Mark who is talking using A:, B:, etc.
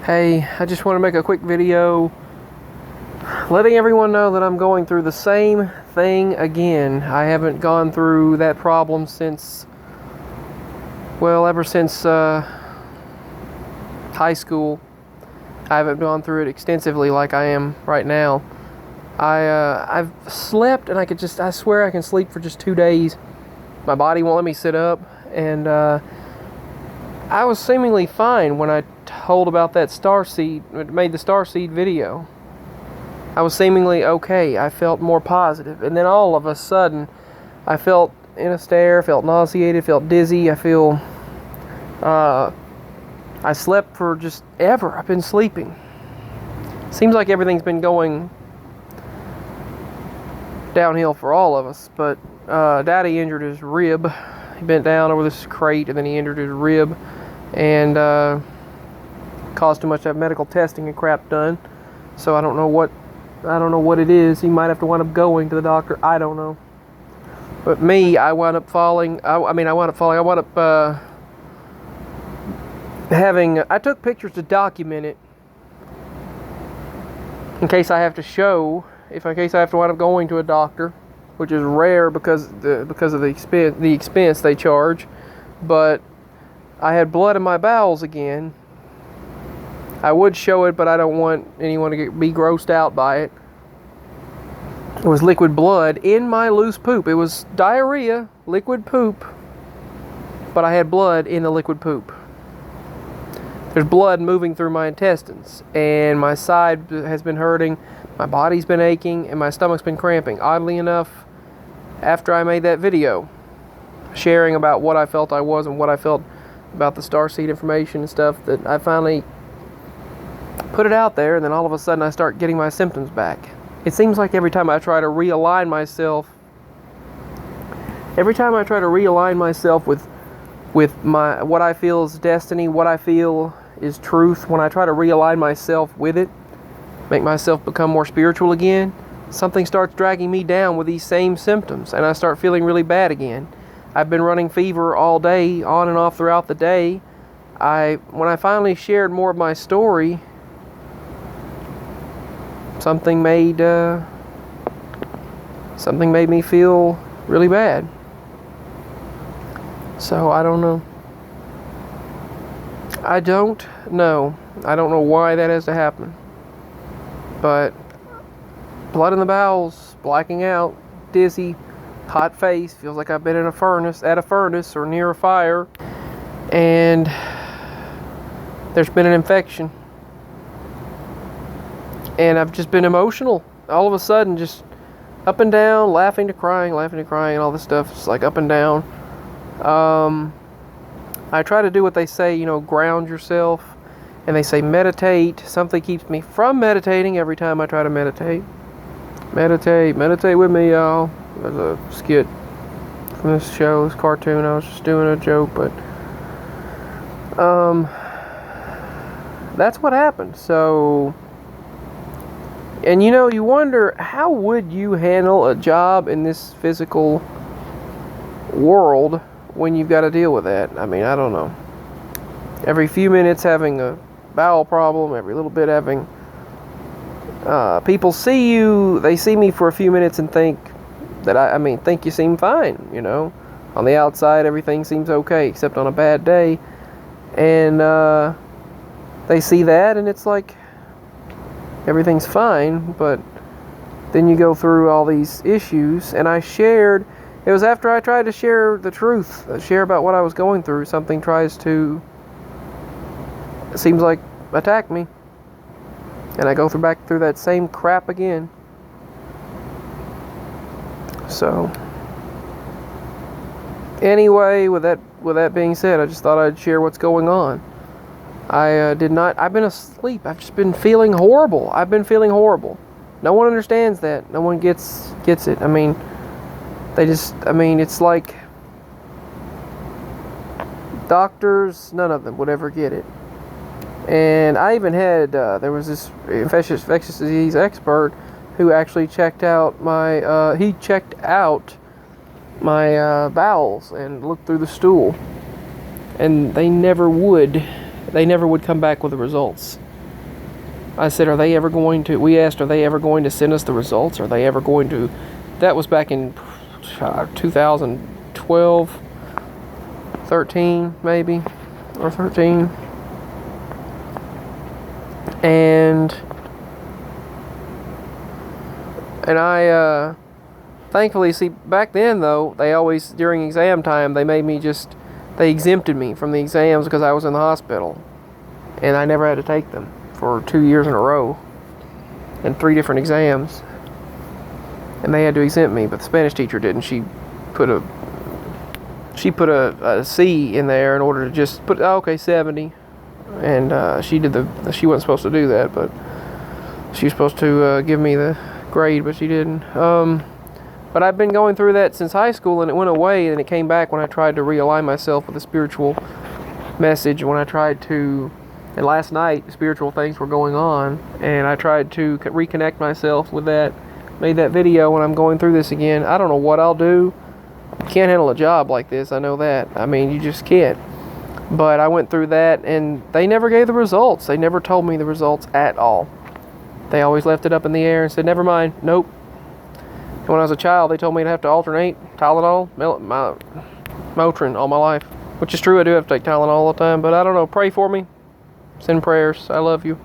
A: Hey, I just want to make a quick video letting everyone know that I'm going through the same thing again. I haven't gone through that problem since, well, ever since high school. I haven't gone through it extensively like I am right now. I've slept and I swear I can sleep for just 2 days. My body won't let me sit up, and I was seemingly fine when I told about that made the starseed video. I was seemingly okay. I felt more positive, and then all of a sudden I felt in a stare, felt nauseated, felt dizzy. I slept for just ever. I've been sleeping. Seems like everything's been going downhill for all of us, but Daddy injured his rib. He bent down over this crate and then he injured his rib, and caused too much to have medical testing and crap done. So I don't know what it is. He might have to wind up going to the doctor. I don't know. But me, I wound up falling. I took pictures to document it in case I have to wind up going to a doctor, which is rare because of the expense they charge. But I had blood in my bowels again. I would show it, but I don't want anyone to be grossed out by it. It was liquid blood in my loose poop. It was diarrhea, liquid poop, but I had blood in the liquid poop. There's blood moving through my intestines, and my side has been hurting, my body's been aching, and my stomach's been cramping. Oddly enough, after I made that video, sharing about what I felt I was and what I felt about the starseed information and stuff, that I finally put it out there, and then all of a sudden I start getting my symptoms back. It seems like every time I try to realign myself with my what I feel is destiny, what I feel is truth, when I try to realign myself with it, make myself become more spiritual again, something starts dragging me down with these same symptoms, and I start feeling really bad again. I've been running fever all day, on and off throughout the day. When I finally shared more of my story, something made me feel really bad. So I don't know. I don't know why that has to happen. But blood in the bowels, blacking out, dizzy, hot face, feels like I've been at a furnace or near a fire, and there's been an infection. And I've just been emotional. All of a sudden, just up and down, laughing to crying, and all this stuff. It's like up and down. I try to do what they say, ground yourself. And they say meditate. Something keeps me from meditating every time I try to meditate. Meditate with me, y'all. There's a skit from this show, this cartoon. I was just doing a joke, but that's what happened. So, and you wonder, how would you handle a job in this physical world when you've got to deal with that? I mean, I don't know. Every few minutes having a bowel problem, every little bit having people see you, they see me for a few minutes and think that think you seem fine, on the outside everything seems okay except on a bad day, and they see that and it's like everything's fine, but then you go through all these issues. And it was after I tried to share the truth, share about what I was going through, something tries to, it seems like, attack me, and I go back through that same crap again. So anyway, with that being said, I just thought I'd share what's going on. I've been asleep. I've just been feeling horrible. No one understands that. No one gets it. It's like doctors, none of them would ever get it. And I even had, there was this infectious disease expert who actually checked out my bowels and looked through the stool. And they never would come back with the results. I said, are they ever going to, we asked, are they ever going to send us the results? Are they ever going to, that was back in 2012, 13 maybe, or 13. And I, thankfully, see, back then though, they always, during exam time, they made me just, they exempted me from the exams because I was in the hospital. And I never had to take them for 2 years in a row. And 3 different exams. And they had to exempt me, but the Spanish teacher didn't. She put a C in there in order to just put, oh, okay, 70. And she wasn't supposed to do that, but she was supposed to give me the grade, but she didn't. But I've been going through that since high school, and it went away, and it came back when I tried to realign myself with a spiritual message, when I tried to, and last night, spiritual things were going on, and I tried to reconnect myself with that, made that video when I'm going through this again. I don't know what I'll do. Can't handle a job like this, I know that. I mean, you just can't. But I went through that, and they never gave the results. They never told me the results at all. They always left it up in the air and said, never mind, nope. And when I was a child, they told me to have to alternate Tylenol, Motrin all my life. Which is true, I do have to take Tylenol all the time, but I don't know, pray for me. Send prayers. I love you.